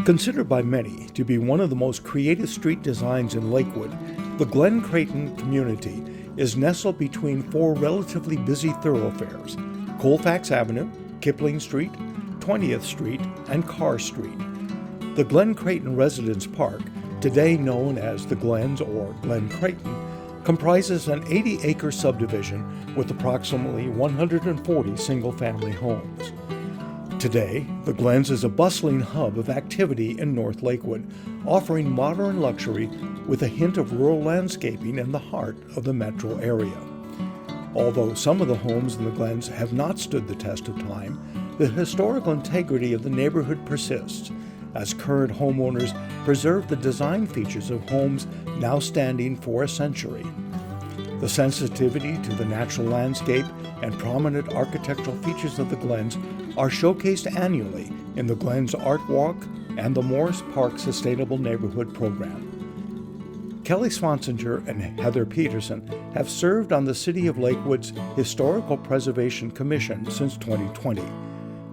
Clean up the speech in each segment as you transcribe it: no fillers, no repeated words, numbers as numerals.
Considered by many to be one of the most creative street designs in Lakewood, the Glen Creighton community is nestled between four relatively busy thoroughfares: Colfax Avenue, Kipling Street, 20th Street, and Carr Street. The Glen Creighton Residence Park, today known as the Glens or Glen Creighton, comprises an 80-acre subdivision with approximately 140 single-family homes. Today, the Glens is a bustling hub of activity in North Lakewood, offering modern luxury with a hint of rural landscaping in the heart of the metro area. Although some of the homes in the Glens have not stood the test of time, the historical integrity of the neighborhood persists, as current homeowners preserve the design features of homes now standing for a century. The sensitivity to the natural landscape and prominent architectural features of the Glens are showcased annually in the Glens Art Walk and the Morse Park Sustainable Neighborhood Program. Kelly Cvanciger and Heather Peterson have served on the City of Lakewood's Historical Preservation Commission since 2020.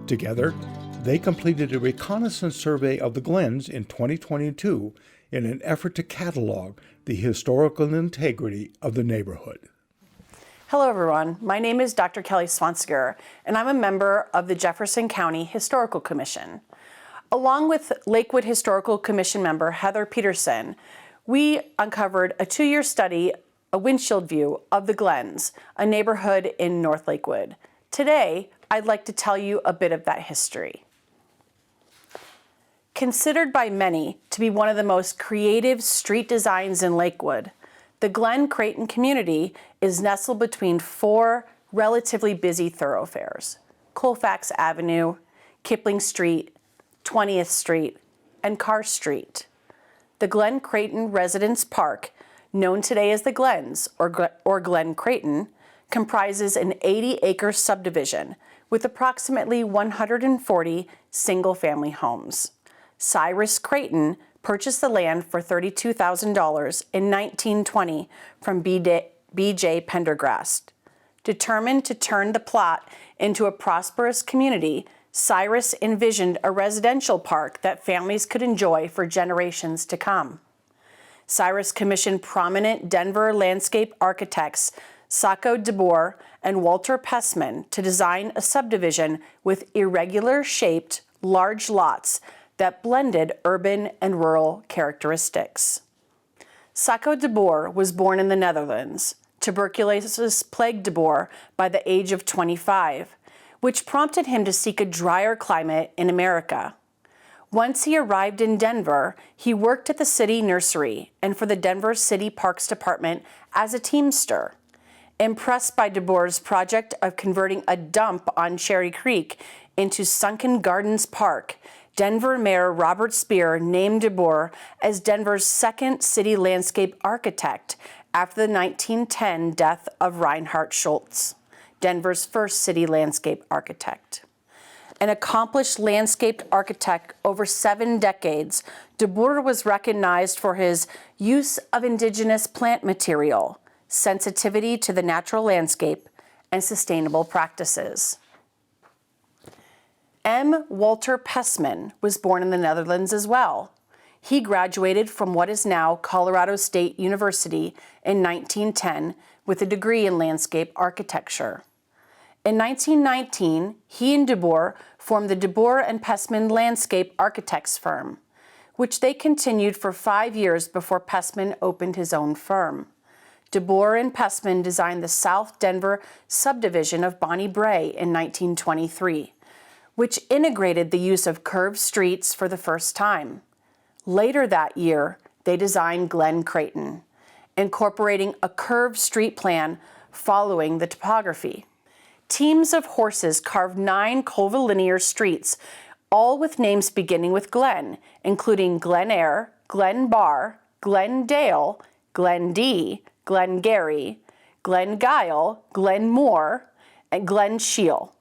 Together, they completed a reconnaissance survey of the Glens in 2022 in an effort to catalog the historical integrity of the neighborhood. Hello everyone, my name is Dr. Kelly Cvanciger, and I'm a member of the Jefferson County Historical Commission. Along with Lakewood Historical Commission member Heather Peterson, we uncovered a 2-year study, a windshield view of the Glens, a neighborhood in North Lakewood. Today, I'd like to tell you a bit of that history. Considered by many to be one of the most creative street designs in Lakewood, the Glen Creighton community is nestled between four relatively busy thoroughfares: Colfax Avenue, Kipling Street, 20th Street, and Carr Street. The Glen Creighton Residence Park, known today as the Glens or Glen Creighton, comprises an 80-acre subdivision with approximately 140 single-family homes. Cyrus Creighton purchased the land for $32,000 in 1920 from B.J. Pendergrast. Determined to turn the plot into a prosperous community, Cyrus envisioned a residential park that families could enjoy for generations to come. Cyrus commissioned prominent Denver landscape architects Sacco DeBoer and Walter Pessman to design a subdivision with irregular-shaped, large lots that blended urban and rural characteristics. Sacco DeBoer was born in the Netherlands. Tuberculosis plagued DeBoer by the age of 25, which prompted him to seek a drier climate in America. Once he arrived in Denver, he worked at the city nursery and for the Denver City Parks Department as a teamster. Impressed by DeBoer's project of converting a dump on Cherry Creek into Sunken Gardens Park, Denver Mayor Robert Speer named DeBoer as Denver's second city landscape architect after the 1910 death of Reinhard Schultz, Denver's first city landscape architect. An accomplished landscape architect over 7 decades, DeBoer was recognized for his use of indigenous plant material, sensitivity to the natural landscape, and sustainable practices. M. Walter Pessman was born in the Netherlands as well. He graduated from what is now Colorado State University in 1910 with a degree in landscape architecture. In 1919, he and DeBoer formed the DeBoer and Pessman Landscape Architects firm, which they continued for 5 years before Pessman opened his own firm. DeBoer and Pessman designed the South Denver subdivision of Bonnie Brae in 1923. Which integrated the use of curved streets for the first time. Later that year, they designed Glen Creighton, incorporating a curved street plan following the topography. Teams of horses carved 9 curvilinear streets, all with names beginning with Glen, including Glen Eyre, Glen Bar, Glen Dale, Glen D, Glen Gary, Glen Guile, Glen Moore, and Glen Shiel.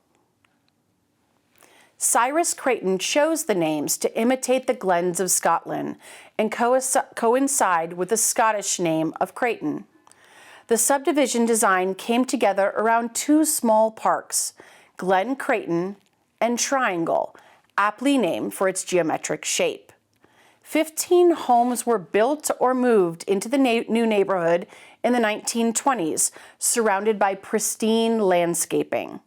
Cyrus Creighton chose the names to imitate the Glens of Scotland and coincide with the Scottish name of Creighton. The subdivision design came together around 2 small parks, Glen Creighton and Triangle, aptly named for its geometric shape. 15 homes were built or moved into the new neighborhood in the 1920s, surrounded by pristine landscaping.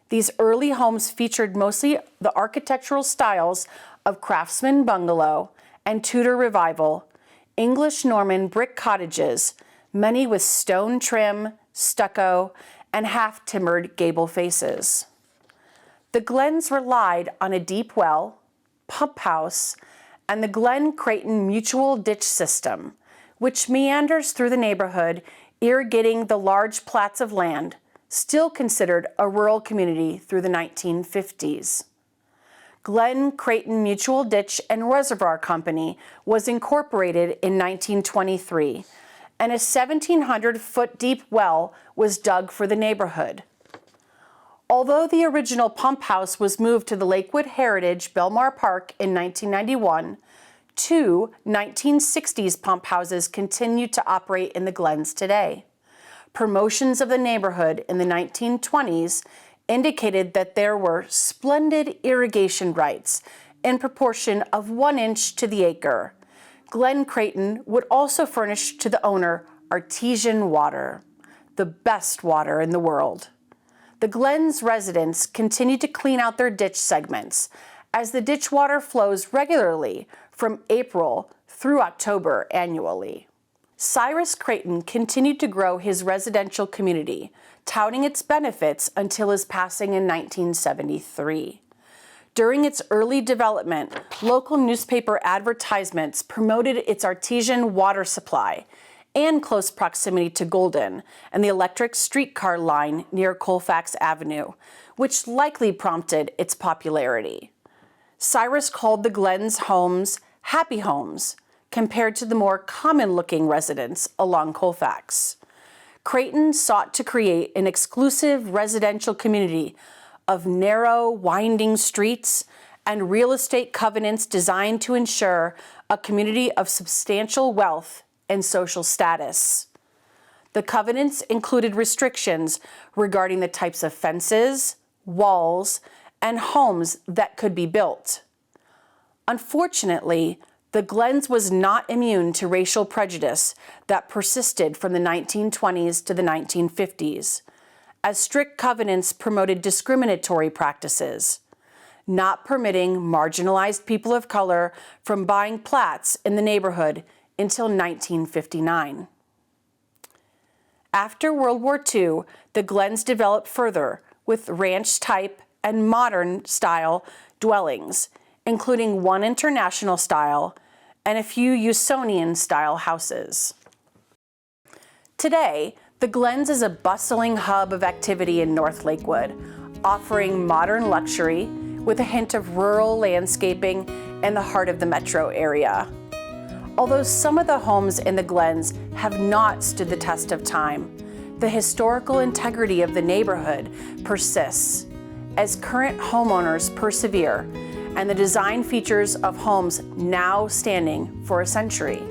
These early homes featured mostly the architectural styles of Craftsman bungalow and Tudor revival, English Norman brick cottages, many with stone trim, stucco, and half-timbered gable faces. The Glens relied on a deep well, pump house, and the Glen Creighton mutual ditch system, which meanders through the neighborhood, irrigating the large plats of land, still considered a rural community through the 1950s. Glen Creighton Mutual Ditch and Reservoir Company was incorporated in 1923, and a 1,700-foot deep well was dug for the neighborhood. Although the original pump house was moved to the Lakewood Heritage Belmar Park in 1991, two 1960s pump houses continue to operate in the Glens today. Promotions of the neighborhood in the 1920s indicated that there were splendid irrigation rights in proportion of 1 inch to the acre. Glen Creighton would also furnish to the owner artesian water, the best water in the world. The Glens residents continue to clean out their ditch segments, as the ditch water flows regularly from April through October annually. Cyrus Creighton continued to grow his residential community, touting its benefits until his passing in 1973. During its early development, local newspaper advertisements promoted its artesian water supply and close proximity to Golden and the electric streetcar line near Colfax Avenue, which likely prompted its popularity. Cyrus called the Glens homes happy homes, compared to the more common-looking residents along Colfax. Creighton sought to create an exclusive residential community of narrow, winding streets and real estate covenants designed to ensure a community of substantial wealth and social status. The covenants included restrictions regarding the types of fences, walls, and homes that could be built. Unfortunately, the Glens was not immune to racial prejudice that persisted from the 1920s to the 1950s, as strict covenants promoted discriminatory practices, not permitting marginalized people of color from buying plats in the neighborhood until 1959. After World War II, the Glens developed further with ranch-type and modern-style dwellings, including one international style and a few Usonian-style houses. Today, the Glens is a bustling hub of activity in North Lakewood, offering modern luxury with a hint of rural landscaping in the heart of the metro area. Although some of the homes in the Glens have not stood the test of time, the historical integrity of the neighborhood persists as current homeowners persevere and the design features of homes now standing for a century.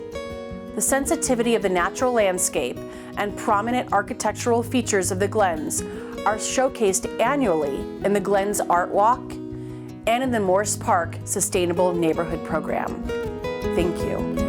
The sensitivity of the natural landscape and prominent architectural features of the Glens are showcased annually in the Glens Art Walk and in the Morse Park Sustainable Neighborhood Program. Thank you.